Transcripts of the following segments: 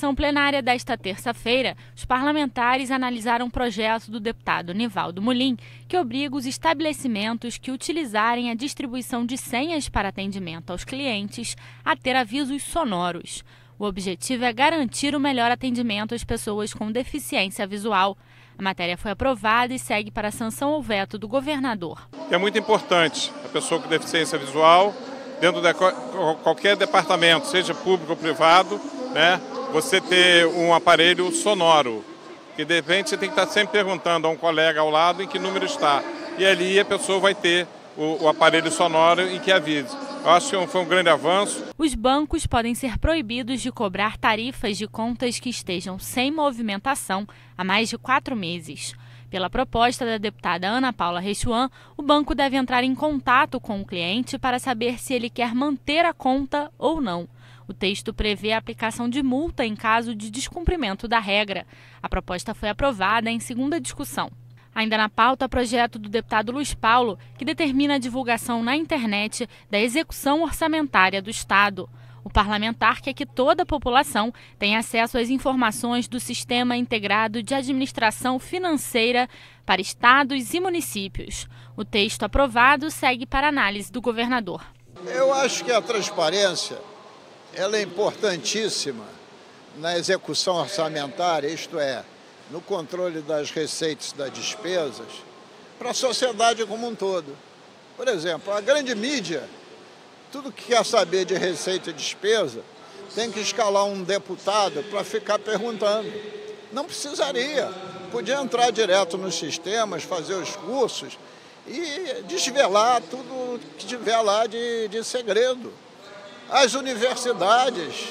sessão plenária desta terça-feira, os parlamentares analisaram um projeto do deputado Nivaldo Mulim, que obriga os estabelecimentos que utilizarem a distribuição de senhas para atendimento aos clientes a ter avisos sonoros. O objetivo é garantir o melhor atendimento às pessoas com deficiência visual. A matéria foi aprovada e segue para a sanção ou veto do governador. É muito importante a pessoa com deficiência visual, dentro de qualquer departamento, seja público ou privado, né, você ter um aparelho sonoro, que de repente você tem que estar sempre perguntando a um colega ao lado em que número está. E ali a pessoa vai ter o aparelho sonoro em que avise. Eu acho que foi um grande avanço. Os bancos podem ser proibidos de cobrar tarifas de contas que estejam sem movimentação há mais de 4 meses. Pela proposta da deputada Ana Paula Rechuan, o banco deve entrar em contato com o cliente para saber se ele quer manter a conta ou não. O texto prevê a aplicação de multa em caso de descumprimento da regra. A proposta foi aprovada em segunda discussão. Ainda na pauta, projeto do deputado Luiz Paulo, que determina a divulgação na internet da execução orçamentária do Estado. O parlamentar quer que toda a população tenha acesso às informações do Sistema Integrado de Administração Financeira para estados e municípios. O texto aprovado segue para análise do governador. Eu acho que a transparência ela é importantíssima na execução orçamentária, isto é, no controle das receitas e das despesas, para a sociedade como um todo. Por exemplo, a grande mídia, tudo que quer saber de receita e despesa, tem que escalar um deputado para ficar perguntando. Não precisaria. Podia entrar direto nos sistemas, fazer os cursos e desvelar tudo que tiver lá de segredo. As universidades,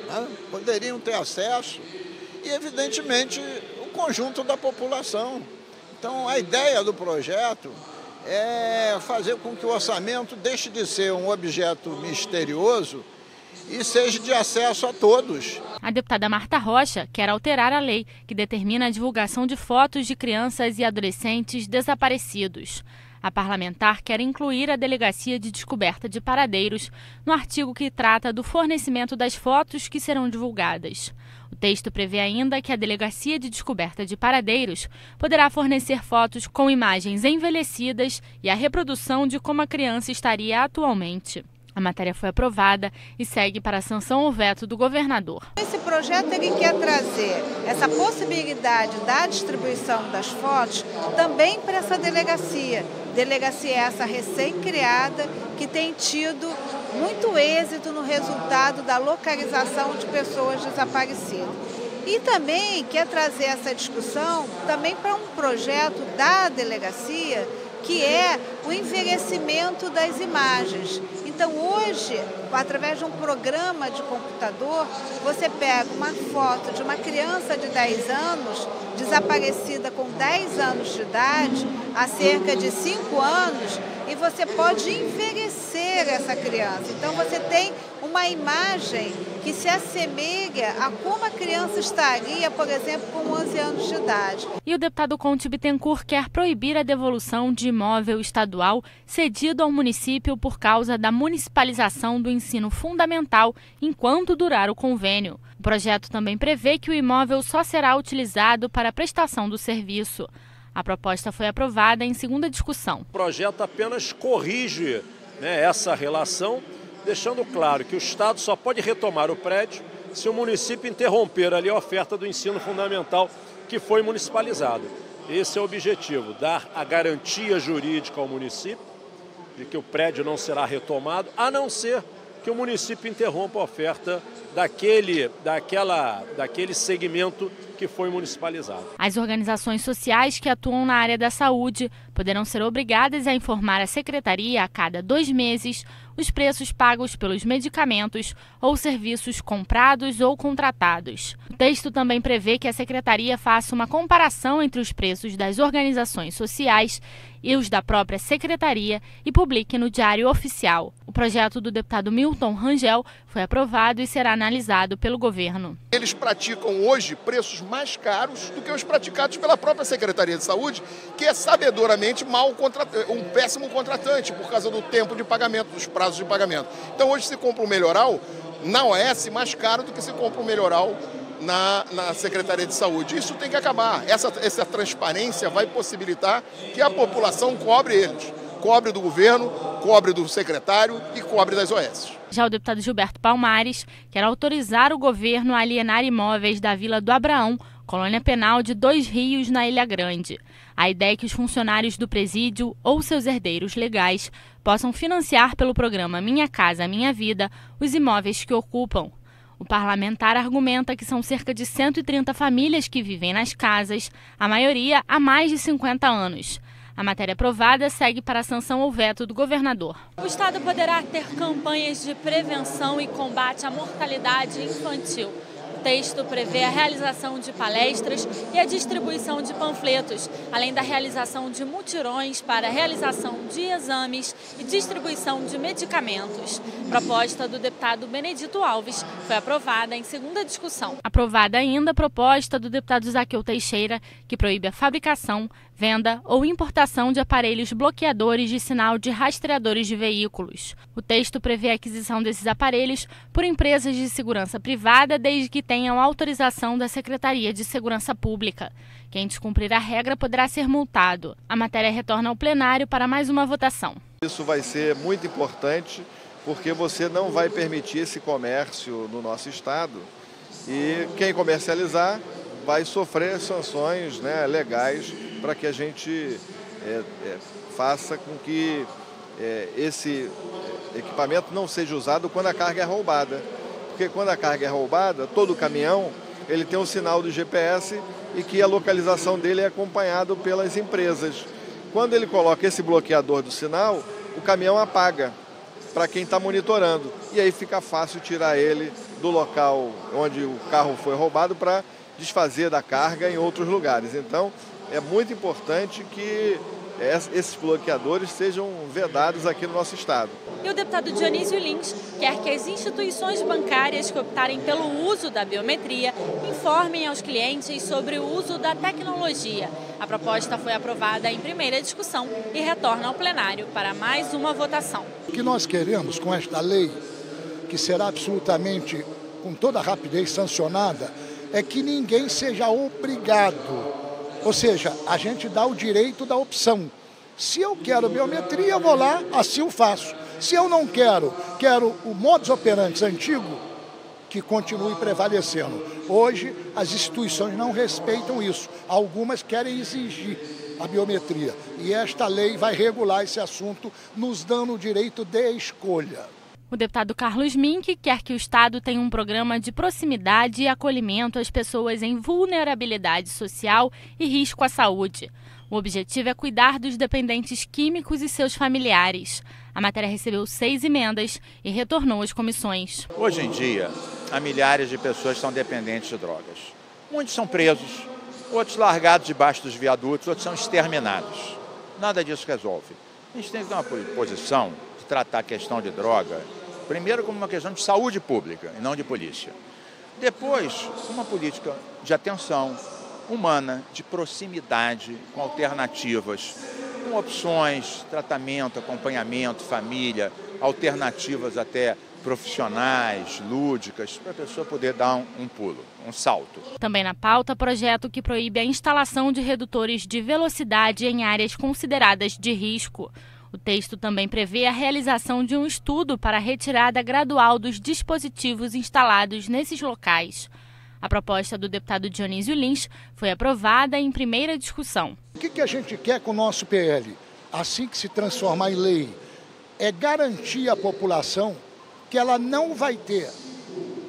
né, poderiam ter acesso e, evidentemente, o conjunto da população. Então, a ideia do projeto é fazer com que o orçamento deixe de ser um objeto misterioso e seja de acesso a todos. A deputada Marta Rocha quer alterar a lei que determina a divulgação de fotos de crianças e adolescentes desaparecidos. A parlamentar quer incluir a Delegacia de Descoberta de Paradeiros no artigo que trata do fornecimento das fotos que serão divulgadas. O texto prevê ainda que a Delegacia de Descoberta de Paradeiros poderá fornecer fotos com imagens envelhecidas e a reprodução de como a criança estaria atualmente. A matéria foi aprovada e segue para a sanção ou veto do governador. Esse projeto ele quer trazer essa possibilidade da distribuição das fotos também para essa delegacia. Delegacia essa recém-criada que tem tido muito êxito no resultado da localização de pessoas desaparecidas. E também quer trazer essa discussão também para um projeto da delegacia que é o envelhecimento das imagens. Então, hoje, através de um programa de computador, você pega uma foto de uma criança de 10 anos, desaparecida com 10 anos de idade, há cerca de 5 anos, e você pode envelhecer essa criança. Então, você tem uma imagem que se assemelha a como a criança estaria, por exemplo, com 11 anos de idade. E o deputado Conte Bittencourt quer proibir a devolução de imóvel estadual cedido ao município por causa da municipalização do ensino fundamental enquanto durar o convênio. O projeto também prevê que o imóvel só será utilizado para a prestação do serviço. A proposta foi aprovada em segunda discussão. O projeto apenas corrige, essa relação, deixando claro que o Estado só pode retomar o prédio se o município interromper ali a oferta do ensino fundamental que foi municipalizado. Esse é o objetivo, dar a garantia jurídica ao município de que o prédio não será retomado, a não ser que o município interrompa a oferta daquele segmento que foi municipalizado. As organizações sociais que atuam na área da saúde poderão ser obrigadas a informar a Secretaria a cada 2 meses os preços pagos pelos medicamentos ou serviços comprados ou contratados. O texto também prevê que a Secretaria faça uma comparação entre os preços das organizações sociais e os da própria Secretaria e publique no Diário Oficial. O projeto do deputado Milton Rangel foi aprovado e será analisado pelo governo. Eles praticam hoje preços mais caros do que os praticados pela própria Secretaria de Saúde, que é sabedoramente um péssimo contratante por causa do tempo de pagamento, dos prazos de pagamento. Então hoje se compra um melhoral na OS mais caro do que se compra um melhoral na Secretaria de Saúde. Isso tem que acabar. Essa transparência vai possibilitar que a população cobre eles. Cobre do governo, cobre do secretário e cobre das OS. Já o deputado Gilberto Palmares quer autorizar o governo a alienar imóveis da Vila do Abraão, colônia penal de 2 Rios, na Ilha Grande. A ideia é que os funcionários do presídio ou seus herdeiros legais possam financiar pelo programa Minha Casa Minha Vida os imóveis que ocupam. O parlamentar argumenta que são cerca de 130 famílias que vivem nas casas, a maioria há mais de 50 anos. A matéria aprovada segue para a sanção ou veto do governador. O Estado poderá ter campanhas de prevenção e combate à mortalidade infantil. O texto prevê a realização de palestras e a distribuição de panfletos, além da realização de mutirões para a realização de exames e distribuição de medicamentos. A proposta do deputado Benedito Alves foi aprovada em segunda discussão. Aprovada ainda a proposta do deputado Zaqueu Teixeira, que proíbe a fabricação, venda ou importação de aparelhos bloqueadores de sinal de rastreadores de veículos. O texto prevê a aquisição desses aparelhos por empresas de segurança privada, desde que tenham autorização da Secretaria de Segurança Pública. Quem descumprir a regra poderá ser multado. A matéria retorna ao plenário para mais uma votação. Isso vai ser muito importante, porque você não vai permitir esse comércio no nosso estado e quem comercializar vai sofrer sanções, legais, para que a gente faça com que esse equipamento não seja usado quando a carga é roubada. Porque quando a carga é roubada, todo caminhão ele tem um sinal do GPS e que a localização dele é acompanhado pelas empresas. Quando ele coloca esse bloqueador do sinal, o caminhão apaga para quem está monitorando. E aí fica fácil tirar ele do local onde o carro foi roubado para desfazer da carga em outros lugares. Então, é muito importante que esses bloqueadores sejam vedados aqui no nosso estado. E o deputado Dionísio Lins quer que as instituições bancárias que optarem pelo uso da biometria informem aos clientes sobre o uso da tecnologia. A proposta foi aprovada em primeira discussão e retorna ao plenário para mais uma votação. O que nós queremos com esta lei, que será absolutamente, com toda a rapidez, sancionada, é que ninguém seja obrigado. Ou seja, a gente dá o direito da opção. Se eu quero biometria, eu vou lá, assim eu faço. Se eu não quero o modus operandi antigo, que continue prevalecendo. Hoje, as instituições não respeitam isso. Algumas querem exigir a biometria. E esta lei vai regular esse assunto, nos dando o direito de escolha. O deputado Carlos Mink quer que o Estado tenha um programa de proximidade e acolhimento às pessoas em vulnerabilidade social e risco à saúde. O objetivo é cuidar dos dependentes químicos e seus familiares. A matéria recebeu 6 emendas e retornou às comissões. Hoje em dia, há milhares de pessoas que são dependentes de drogas. Muitos são presos, outros largados debaixo dos viadutos, outros são exterminados. Nada disso resolve. A gente tem que ter uma posição de tratar a questão de droga, primeiro como uma questão de saúde pública e não de polícia. Depois, uma política de atenção humana, de proximidade, com alternativas, com opções, tratamento, acompanhamento, família, alternativas até profissionais, lúdicas, para a pessoa poder dar um pulo, um salto. Também na pauta, projeto que proíbe a instalação de redutores de velocidade em áreas consideradas de risco. O texto também prevê a realização de um estudo para a retirada gradual dos dispositivos instalados nesses locais. A proposta do deputado Dionísio Lins foi aprovada em primeira discussão. O que a gente quer com o nosso PL, assim que se transformar em lei, é garantir à população que ela não vai ter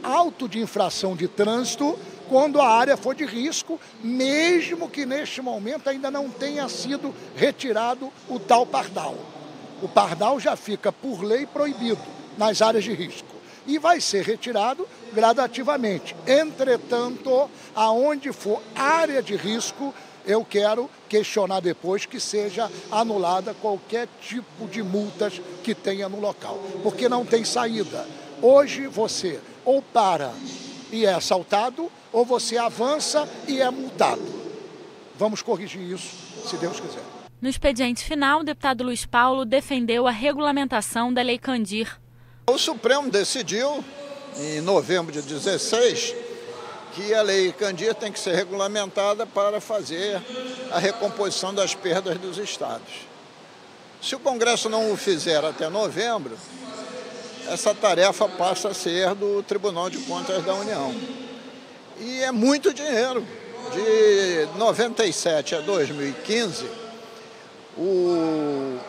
auto de infração de trânsito quando a área for de risco, mesmo que neste momento ainda não tenha sido retirado o tal pardal. O pardal já fica, por lei, proibido nas áreas de risco e vai ser retirado gradativamente. Entretanto, aonde for área de risco, eu quero questionar depois que seja anulada qualquer tipo de multas que tenha no local, porque não tem saída. Hoje você ou para e é assaltado, ou você avança e é multado. Vamos corrigir isso, se Deus quiser. No expediente final, o deputado Luiz Paulo defendeu a regulamentação da Lei Candir. O Supremo decidiu, em novembro de 16, que a Lei Candir tem que ser regulamentada para fazer a recomposição das perdas dos estados. Se o Congresso não o fizer até novembro, essa tarefa passa a ser do Tribunal de Contas da União. E é muito dinheiro. De 97 a 2015,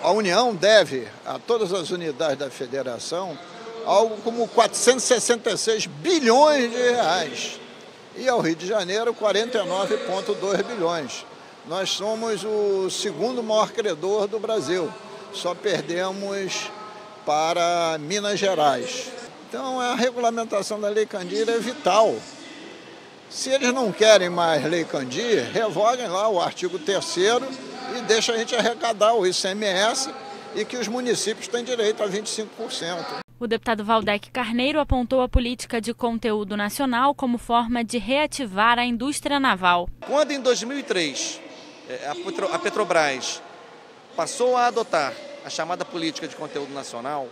a União deve a todas as unidades da Federação algo como 466 bilhões de reais. E ao Rio de Janeiro, 49,2 bilhões. Nós somos o segundo maior credor do Brasil. Só perdemos para Minas Gerais. Então, a regulamentação da Lei Candir é vital. Se eles não querem mais Lei Candir, revoguem lá o artigo 3º e deixem a gente arrecadar o ICMS e que os municípios têm direito a 25%. O deputado Valdec Carneiro apontou a política de conteúdo nacional como forma de reativar a indústria naval. Quando em 2003 a Petrobras passou a adotar a chamada política de conteúdo nacional,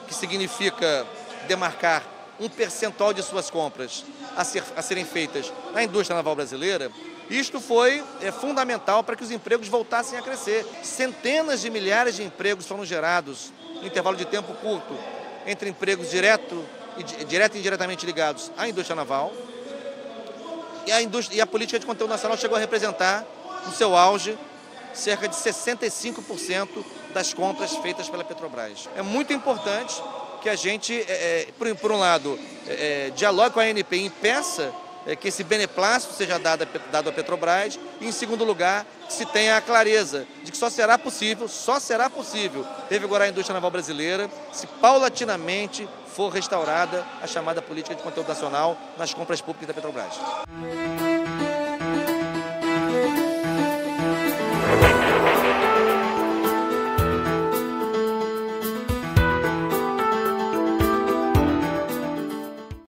que significa demarcar um percentual de suas compras a serem feitas na indústria naval brasileira, isto foi fundamental para que os empregos voltassem a crescer. Centenas de milhares de empregos foram gerados em intervalo de tempo curto entre empregos direto e indiretamente ligados à indústria naval. E a política de conteúdo nacional chegou a representar, no seu auge, cerca de 65% das compras feitas pela Petrobras. É muito importante que a gente, por um lado, dialogue com a ANP e impeça que esse beneplácito seja dado à Petrobras e, em segundo lugar, que se tenha a clareza de que só será possível revigorar a indústria naval brasileira se paulatinamente for restaurada a chamada política de conteúdo nacional nas compras públicas da Petrobras.